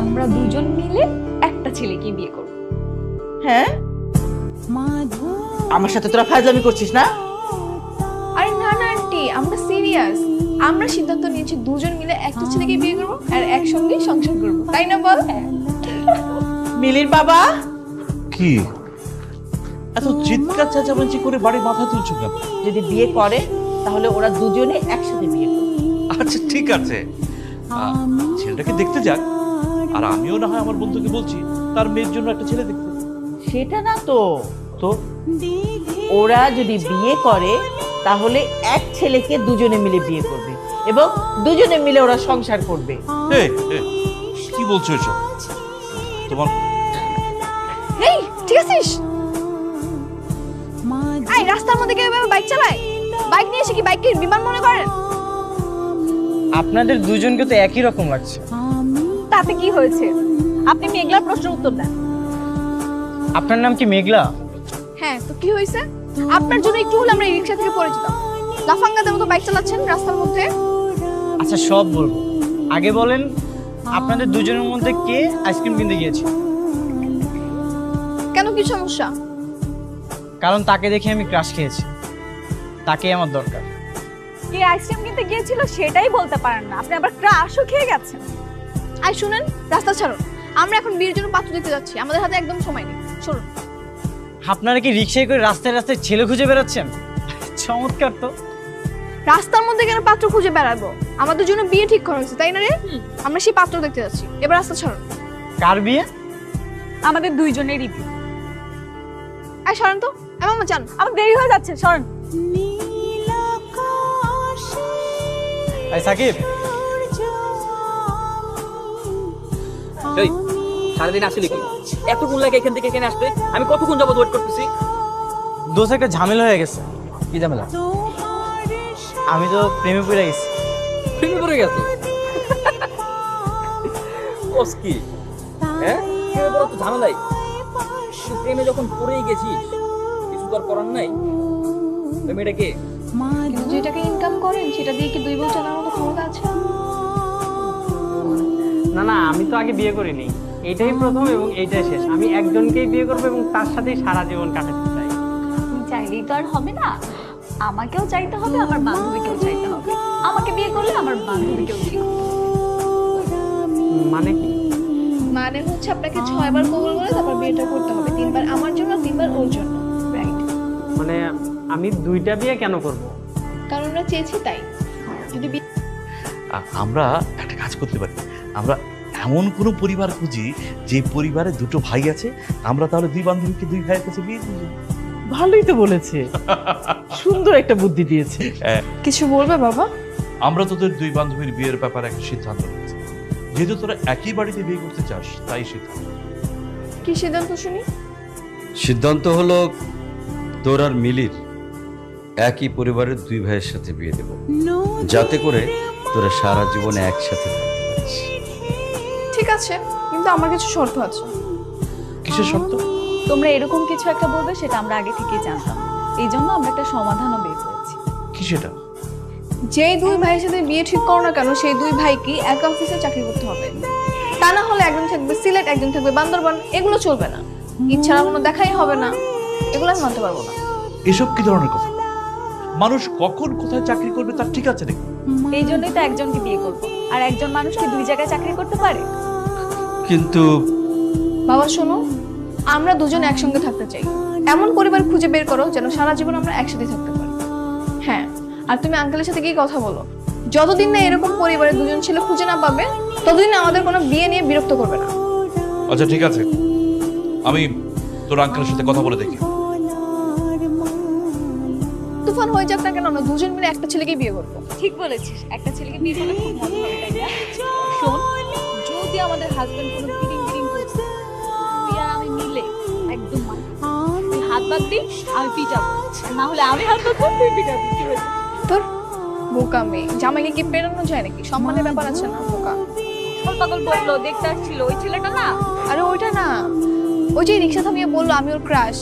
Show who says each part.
Speaker 1: আমরা দুজন মিলে একটা ছেলেকে বিয়ে করব।
Speaker 2: হ্যাঁ, আমার সাথে তোরা ফাজলামি করছিস না?
Speaker 1: আরে না না আন্টি, আমরা সিরিয়াস। আমরা সিদ্ধান্ত নিয়েছি দুজন মিলে একটা ছেলেকে বিয়ে করব আর একসঙ্গে সংসার করব, তাই না বল?
Speaker 2: মিলির বাবা,
Speaker 3: কি এত চিৎকার চেঁচামেচি করে বাড়ির মাথা তুলছো কেন?
Speaker 2: যদি বিয়ে করে তাহলে ওরা দুজনে একসাথে বিয়ে করবে।
Speaker 3: আচ্ছা ঠিক আছে, ছেলেটাকে দেখতে যাক, আর আমিও না হয় আমার বন্ধুকে বলছি তার মেয়ের জন্য একটা ছেলে দেখতে।
Speaker 2: সেটা না তো,
Speaker 3: তো
Speaker 2: ওরা যদি বিয়ে করে তাহলে এক ছেলেকে দুজনে মিলে বিয়ে করবে এবং দুজনে মিলে ওরা সংসার করবে।
Speaker 3: এই, এই, কি বলছো এসব? তোমার
Speaker 1: এই ঠিক আছিস? এই রাস্তার মধ্যে কেউ এভাবে বাইক চালায়? বাইক নিয়ে এসে কি বাইককে বিমান মনে করেন?
Speaker 4: আপনাদের দুজনকে তো একই রকম লাগছে।
Speaker 1: তাতে কি হয়েছে? আপনি মেঘলার প্রশ্নের উত্তর দেন।
Speaker 4: আপনার নাম কি মেঘলা?
Speaker 1: হ্যাঁ, তো কি হয়েছে? আপনার জন্য একটু হলে আমরা এই রিকশা থেকে পড়ে যেতাম। লাফাঙ্গাদের মতো বাইক চালাচ্ছেন রাস্তার মধ্যে।
Speaker 4: আচ্ছা সব বলবো, আগে বলেন আপনাদের দুজনের মধ্যে কে আইসক্রিম কিনতে গিয়েছে?
Speaker 1: কেন, কি সমস্যা?
Speaker 4: কারণ তাকে দেখে আমি ক্রাশ খেয়েছি, তাকেই আমার দরকার।
Speaker 1: কে আইসক্রিম কিনতে গিয়েছিল সেটাই বলতে পারেন না, আপনি আবার ক্রাশও খেয়ে গেছেন। আই শুনেন, রাস্তা ছাড়ুন, আমরা এখন বিয়ের জন্য পাত্র দেখতে যাচ্ছি, আমাদের হাতে একদম সময় নেই। শুনুন,
Speaker 4: আপনারা কি রিক্সায় করে রাস্তায় রাস্তায় ছেলে খুঁজে বেড়াচ্ছেন? চমৎকার তো।
Speaker 1: রাস্তার মধ্যে কেন পাত্র খুঁজে বেড়াবো? আমাদের জন্য বিয়ে ঠিক করা হয়েছে, তাই না রে? আমরা সেই পাত্র দেখতে যাচ্ছি, এবার রাস্তা ছাড়ুন।
Speaker 4: কার বিয়ে?
Speaker 1: আমাদের দুইজনেরই বিয়ে। আই সরেন তো, এমন যান, আমার দেরি হয়ে যাচ্ছে, সরেন।
Speaker 4: এই সাকিব,
Speaker 5: এই সারাদিন আসলে কি এতক্ষণ লাগে এখান থেকে এখানে আসতে? আমি কতক্ষণ যাবত ওয়েট করতেছি।
Speaker 4: দোষ একটা ঝামেলা হয়ে গেছে।
Speaker 5: কি ঝামেলা?
Speaker 4: আমি তো প্রেমে পড়ে গেছি।
Speaker 5: প্রেমে পড়ে গেছো? ওস কি? হ্যাঁ, প্রেমে পড়া তো ঝামেলাই। তুই প্রেমে যখন পড়েই গেছিস, কিছু তো আর করার নাই। প্রেমেটা কে?
Speaker 1: কিন্তু যেটাকে ইনকাম করেন সেটা দিয়ে কি দুই বউ চালানোর মতো ক্ষমতা আছে?
Speaker 4: না না, আমি তো আগে বিয়ে করিনি, এইটাই প্রথম এবং এইটাই শেষ। আমি একজনকেই বিয়ে করবো এবং তার সাথেই সারা জীবন কাটাতে চাই।
Speaker 6: আপনি চাইলেই তো আর হবে না, আমাকেও চাইতে হবে, আমার বান্ধবীকেও চাইতে হবে। আমাকে বিয়ে করলে আমার বান্ধবীকেও বিয়ে করতে হবে।
Speaker 4: মানে কি?
Speaker 1: মানে হচ্ছে আপনাকে 6 বার কবুল বলে তারপর বিয়েটা করতে হবে, 3 বার আমার জন্য, 3 বার ওর জন্য। রাইট?
Speaker 4: মানে আমি দুইটা বিয়ে কেন করব?
Speaker 1: কারণ আমরা চেয়েছি তাই। যদি
Speaker 3: আমরা একটা কাজ করতে পারি, আমরা এমন কোনো পরিবার খুঁজি যে পরিবারে দুটো ভাই আছে, আমরা তাহলে দুই বান্ধবীকে দুই ভাইয়ের কাছে বিয়ে দিই।
Speaker 2: ভালোই তো বলেছে, সুন্দর একটা বুদ্ধি দিয়েছে।
Speaker 1: কিছু বলবে বাবা?
Speaker 3: আমরা তোদের দুই বান্ধবীর বিয়ের ব্যাপারে একটা সিদ্ধান্ত নিয়েছি। যেহেতু তোরা একই বাড়িতে বিয়ে করতে চাস, তাই সিদ্ধান্ত।
Speaker 1: কি সিদ্ধান্ত শুনি?
Speaker 7: সিদ্ধান্ত হলো তোর আর মিলির একই পরিবারের দুই ভাইয়ের সাথে বিয়ে দেব, যাতে করে তোরা সারা জীবনে একসাথে থাকতে পারিস।
Speaker 1: ঠিক আছে, কিন্তু আমার কিছু শর্ত আছে।
Speaker 3: কিসের শর্ত?
Speaker 6: তোমরা এরকম কিছু একটা বলবে সেটা আমরা আগে থেকেই জানতাম, এই জন্য আমরা একটা সমাধানও বের করেছি।
Speaker 3: কি সেটা?
Speaker 1: যেই দুই ভাইয়ের সাথে বিয়ে ঠিক করো না কেন, সেই দুই ভাইকে এক অফিসে চাকরি করতে হবে। তা না হলে একজন থাকবে সিলেট, একজন থাকবে বান্দরবান, এগুলো চলবে না। ইচ্ছার কোনো দেখাই হবে না, এগুলো আমি মানতে পারবো না।
Speaker 3: এসব কি ধরনের কথা? মানুষ কখন কোথায় চাকরি করবে তার ঠিক আছে নাকি?
Speaker 6: এই জন্যই তো একজনকে বিয়ে করবো, আর একজন মানুষ কি দুই জায়গায় চাকরি করতে পারে?
Speaker 7: কিন্তু
Speaker 1: বাবা শোনো, আমরা দুজন একসঙ্গে থাকতে চাই, এমন পরিবার খুঁজে বের করো যেন সারা জীবন আমরা একসাথে থাকতে পারি। হ্যাঁ, আর তুমি আঙ্কেলের সাথে গিয়ে কথা বলো, যতদিন না এরকম পরিবারে দুজন ছেলে খুঁজে না পাবে ততদিন আমাদের কোনো বিয়ে নিয়ে বিরক্ত করবে না।
Speaker 3: আচ্ছা ঠিক আছে, আমি তোর আঙ্কেলের সাথে কথা বলে দেখি।
Speaker 1: তুফান হয়ে যাক না কেন, আমরা দুজন মিলে একটা ছেলেকেই বিয়ে করবো।
Speaker 6: ঠিক বলেছিস, একটা ছেলেকে বিয়ে করলে খুব মজা হবে, তাই না? শোন, যদি আমাদের হাজবেন্ড কোনো কিরিং কিরিং করছে, তুই আর আমি মিলে একদম তুই হাত বাদ দিই, আমি পিটাবো, না হলে আমি হাত বাদ দিই, তুই পিটাবি। কি হয়েছে?
Speaker 1: তোর বোকা মেয়ে, জামাইকে কি পেরানো যায় নাকি? সম্মানের ব্যাপার আছে না, বোকা।
Speaker 6: পাগল বললো দেখতে আসছিল ওই ছেলেটা না?
Speaker 1: আরে ওইটা না, ওই যে রিক্সা থামিয়ে বললো আমি ওর ক্রাশ।